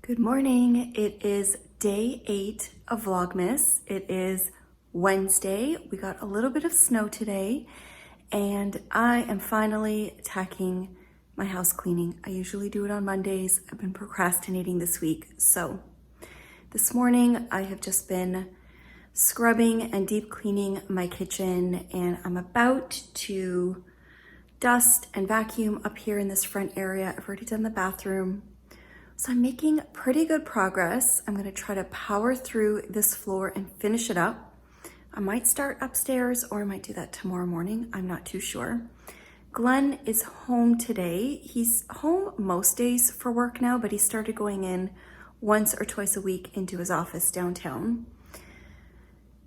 Good morning. It is day 8 of Vlogmas. It is Wednesday. We got a little bit of snow today and I am finally attacking my house cleaning. I usually do it on Mondays. I've been procrastinating this week. So this morning I have just been scrubbing and deep cleaning my kitchen, and I'm about to dust and vacuum up here in this front area. I've already done the bathroom. So I'm making pretty good progress. I'm gonna try to power through this floor and finish it up. I might start upstairs or I might do that tomorrow morning. I'm not too sure. Glenn is home today. He's home most days for work now, but he started going in once or twice a week into his office downtown.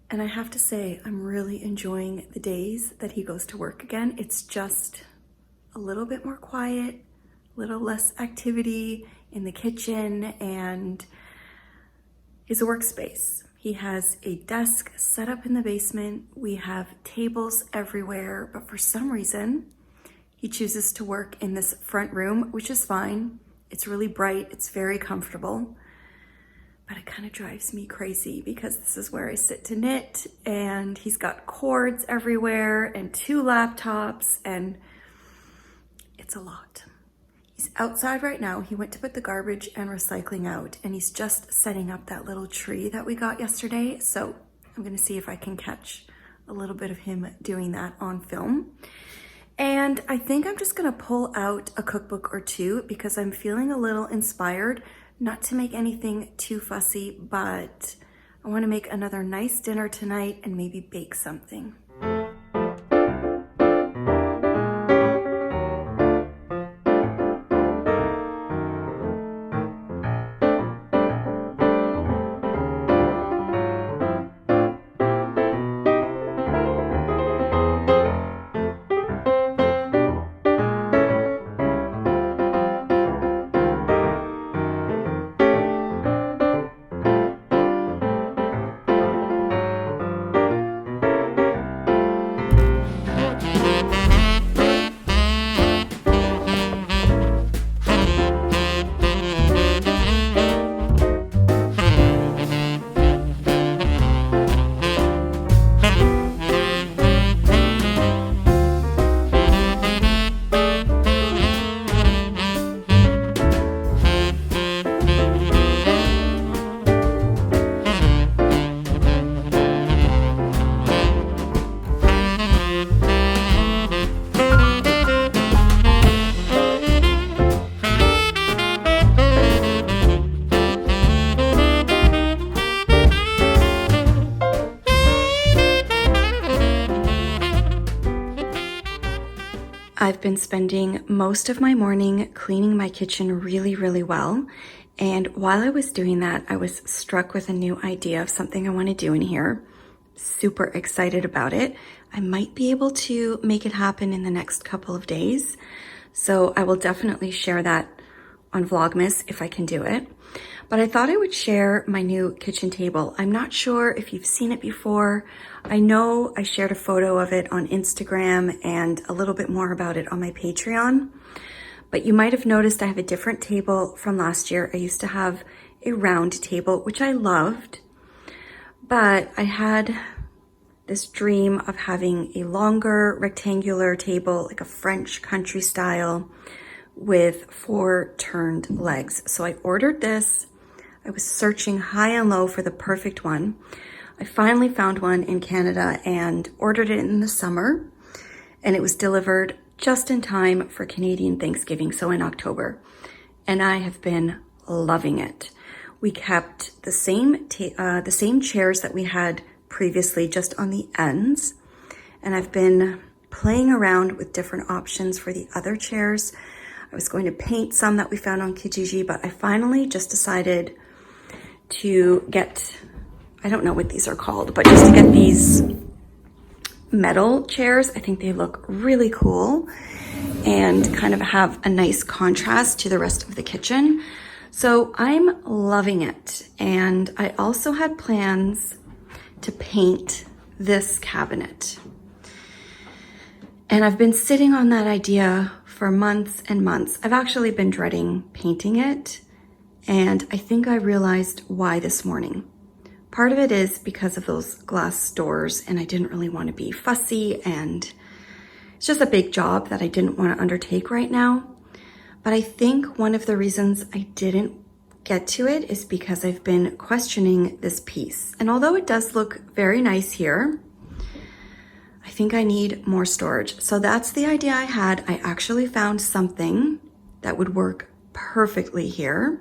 And I have to say, I'm really enjoying the days that he goes to work again. It's just a little bit more quiet, a little less activity in the kitchen and his workspace. He has a desk set up in the basement. We have tables everywhere, but for some reason, he chooses to work in this front room, which is fine. It's really bright, it's very comfortable, but it kind of drives me crazy because this is where I sit to knit, and he's got cords everywhere and 2 laptops, and it's a lot. He's outside right now. He went to put the garbage and recycling out, and he's just setting up that little tree that we got yesterday. So I'm gonna see if I can catch a little bit of him doing that on film. And I think I'm just gonna pull out a cookbook or 2 because I'm feeling a little inspired, not to make anything too fussy, but I wanna make another nice dinner tonight and maybe bake something. I've been spending most of my morning cleaning my kitchen really well. And while I was doing that, I was struck with a new idea of something I want to do in here. Super excited about it. I might be able to make it happen in the next couple of days. So I will definitely share that on Vlogmas if I can do it. But I thought I would share my new kitchen table. I'm not sure if you've seen it before. I know I shared a photo of it on Instagram and a little bit more about it on my Patreon, but you might have noticed I have a different table from last year. I used to have a round table, which I loved, but I had this dream of having a longer rectangular table, like a French country style with 4 turned legs. So I ordered this. I was searching high and low for the perfect one. I finally found one in Canada and ordered it in the summer, and it was delivered just in time for Canadian Thanksgiving, so in October. And I have been loving it. We kept the same chairs that we had previously, just on the ends, and I've been playing around with different options for the other chairs. I was going to paint some that we found on Kijiji, but I finally just decided to get, I don't know what these are called, but just to get these metal chairs. I think they look really cool and kind of have a nice contrast to the rest of the kitchen. So I'm loving it. And I also had plans to paint this cabinet. And I've been sitting on that idea for months and months. I've actually been dreading painting it, And I think I realized why this morning. Part of it is because of those glass doors, and I didn't really want to be fussy, and it's just a big job that I didn't want to undertake right now. But I think one of the reasons I didn't get to it is because I've been questioning this piece. And although it does look very nice here, I think I need more storage. So that's the idea I had. I actually found something that would work perfectly here.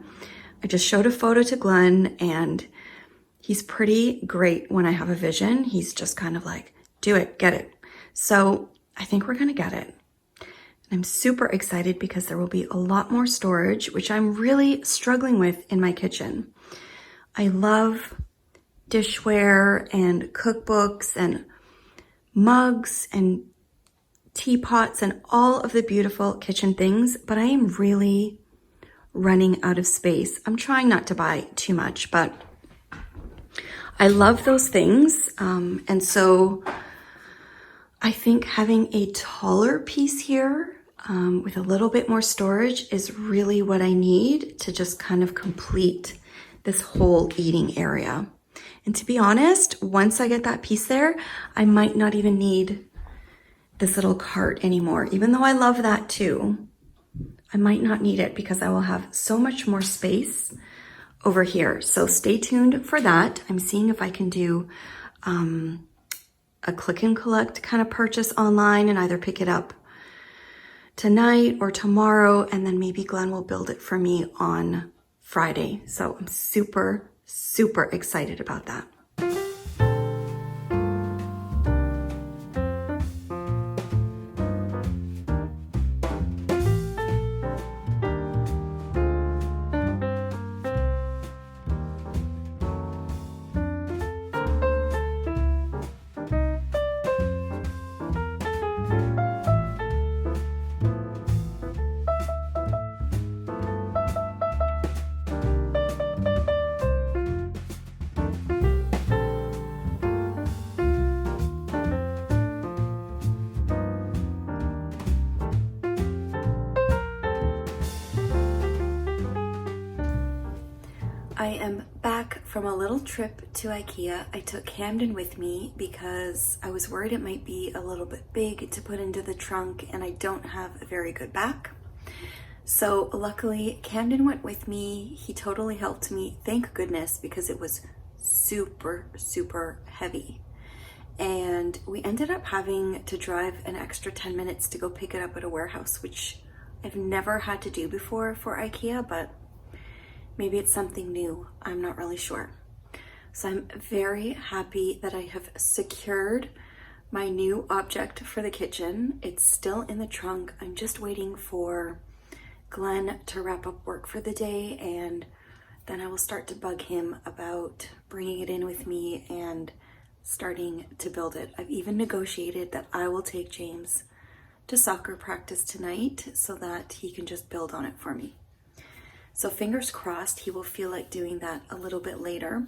I just showed a photo to Glenn, and he's pretty great when I have a vision. He's just kind of like, do it, get it. So I think we're gonna get it. I'm super excited because there will be a lot more storage, which I'm really struggling with in my kitchen. I love dishware and cookbooks and mugs and teapots and all of the beautiful kitchen things, but I am really running out of space. I'm trying not to buy too much, but I love those things. And so I think having a taller piece here with a little bit more storage is really what I need to just kind of complete this whole eating area. And to be honest, once I get that piece there, I might not even need this little cart anymore. Even though I love that too, I might not need it because I will have so much more space over here. So stay tuned for that. I'm seeing if I can do a click and collect kind of purchase online and either pick it up tonight or tomorrow, and then maybe Glenn will build it for me on Friday. So I'm super, super excited about that. I am back from a little trip to Ikea. I took Camden with me because I was worried it might be a little bit big to put into the trunk, and I don't have a very good back. So luckily Camden went with me. He totally helped me, thank goodness, because it was super, super heavy. And we ended up having to drive an extra 10 minutes to go pick it up at a warehouse, which I've never had to do before for Ikea, but maybe it's something new. I'm not really sure. So I'm very happy that I have secured my new object for the kitchen. It's still in the trunk. I'm just waiting for Glenn to wrap up work for the day, and then I will start to bug him about bringing it in with me and starting to build it. I've even negotiated that I will take James to soccer practice tonight so that he can just build on it for me. So fingers crossed he will feel like doing that a little bit later.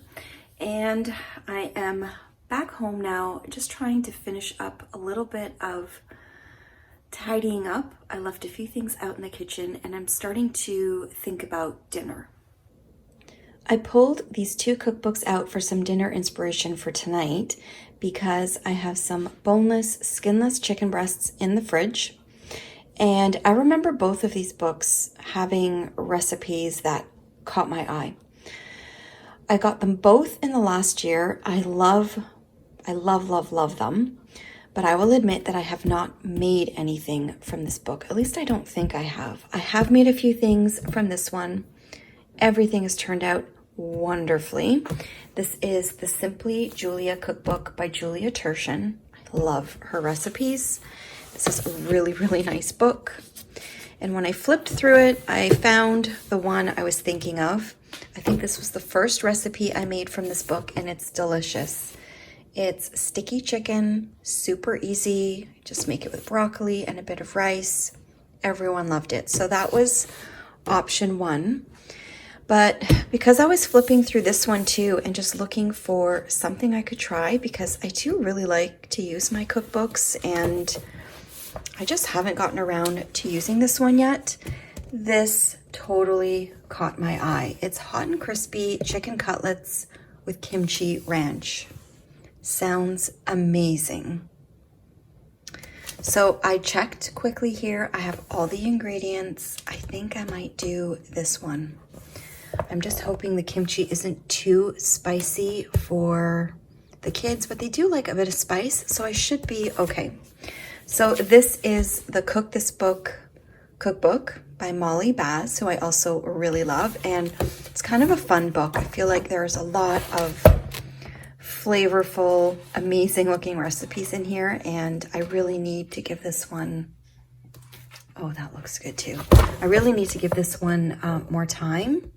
And I am back home now, just trying to finish up a little bit of tidying up. I left a few things out in the kitchen, and I'm starting to think about dinner. I pulled these two cookbooks out for some dinner inspiration for tonight because I have some boneless, skinless chicken breasts in the fridge. And I remember both of these books having recipes that caught my eye. I got them both in the last year. I love them. But I will admit that I have not made anything from this book. At least I don't think I have. I have made a few things from this one. Everything has turned out wonderfully. This is the Simply Julia cookbook by Julia Turshen. I love her recipes. This is a really, really nice book. And when I flipped through it, I found the one I was thinking of. I think this was the first recipe I made from this book, and it's delicious. It's sticky chicken, super easy. Just make it with broccoli and a bit of rice. Everyone loved it. So that was option one. But because I was flipping through this one too and just looking for something I could try, because I do really like to use my cookbooks and I just haven't gotten around to using this one yet. This totally caught my eye. It's hot and crispy chicken cutlets with kimchi ranch. Sounds amazing. So I checked quickly here. I have all the ingredients. I think I might do this one. I'm just hoping the kimchi isn't too spicy for the kids, but they do like a bit of spice, so I should be okay. So this is the Cook This Book cookbook by Molly Baz, who I also really love, and it's kind of a fun book. I feel like there's a lot of flavorful, amazing looking recipes in here, and I really need to give this one, oh, that looks good too. I really need to give this one more time,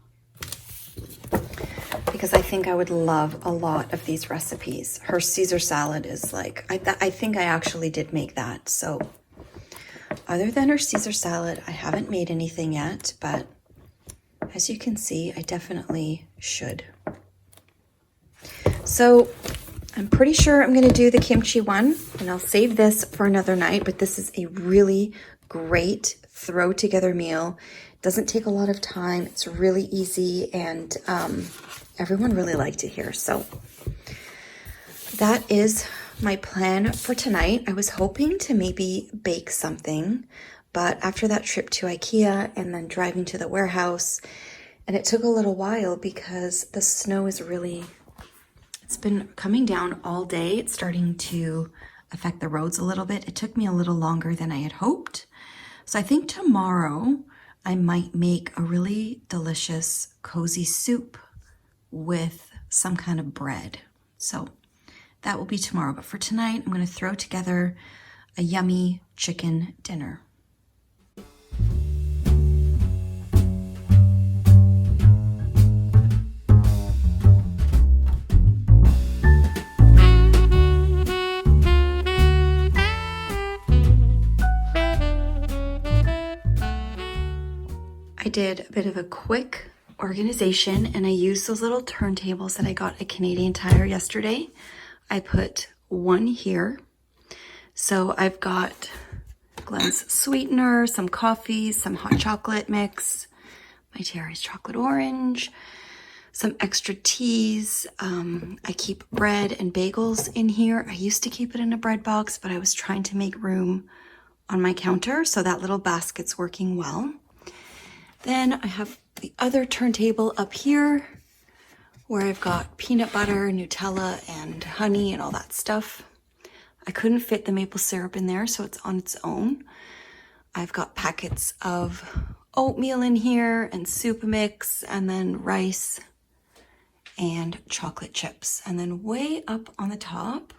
because I think I would love a lot of these recipes. Her Caesar salad is like, I think I actually did make that. So other than her Caesar salad, I haven't made anything yet, but as you can see, I definitely should. So I'm pretty sure I'm gonna do the kimchi one, and I'll save this for another night, but this is a really great throw together meal. Doesn't take a lot of time, it's really easy, and everyone really liked it here. So that is my plan for tonight. I was hoping to maybe bake something, but after that trip to Ikea and then driving to the warehouse, and it took a little while because the snow is really, it's been coming down all day. It's starting to affect the roads a little bit. It took me a little longer than I had hoped. So I think tomorrow I might make a really delicious cozy soup with some kind of bread. So that will be tomorrow. But for tonight, I'm going to throw together a yummy chicken dinner. I did a bit of a quick organization, and I used those little turntables that I got at Canadian Tire yesterday. I put one here. So I've got Glenn's sweetener, some coffee, some hot chocolate mix, my Terry's chocolate orange, some extra teas. I keep bread and bagels in here. I used to keep it in a bread box, but I was trying to make room on my counter, so that little basket's working well. Then I have the other turntable up here where I've got peanut butter, Nutella, and honey and all that stuff. I couldn't fit the maple syrup in there, so it's on its own. I've got packets of oatmeal in here and soup mix, and then rice and chocolate chips. And then way up on the top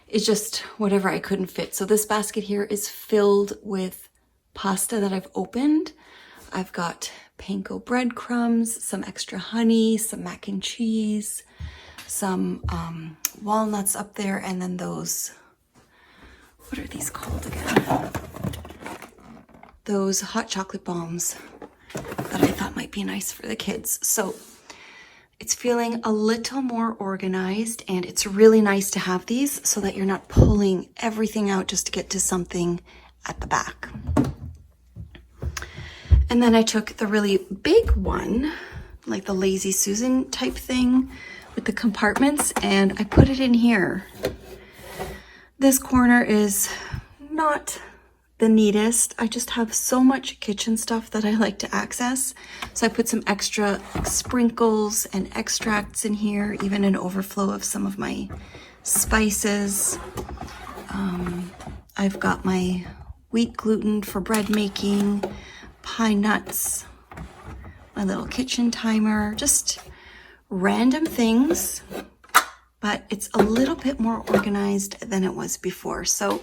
is just whatever I couldn't fit. So this basket here is filled with pasta that I've opened. I've got panko breadcrumbs, some extra honey, some mac and cheese, some walnuts up there, and then those, what are these called again? Those hot chocolate bombs that I thought might be nice for the kids. So it's feeling a little more organized, and it's really nice to have these so that you're not pulling everything out just to get to something at the back. And then I took the really big one, like the Lazy Susan type thing with the compartments, and I put it in here. This corner is not the neatest. I just have so much kitchen stuff that I like to access. So I put some extra sprinkles and extracts in here, even an overflow of some of my spices. I've got my wheat gluten for bread making, pine nuts, my little kitchen timer, just random things, but it's a little bit more organized than it was before. So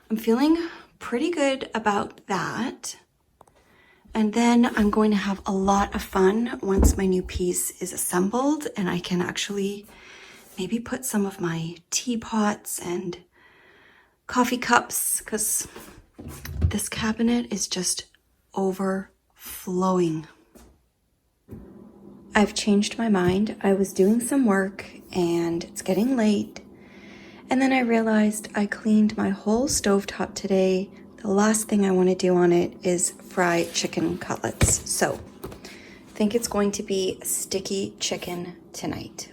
I'm feeling pretty good about that. And then I'm going to have a lot of fun once my new piece is assembled, and I can actually maybe put some of my teapots and coffee cups, because this cabinet is just overflowing. I've changed my mind. I was doing some work and it's getting late, and then I realized I cleaned my whole stovetop today the last thing I want to do on it is fry chicken cutlets. So I think it's going to be sticky chicken tonight.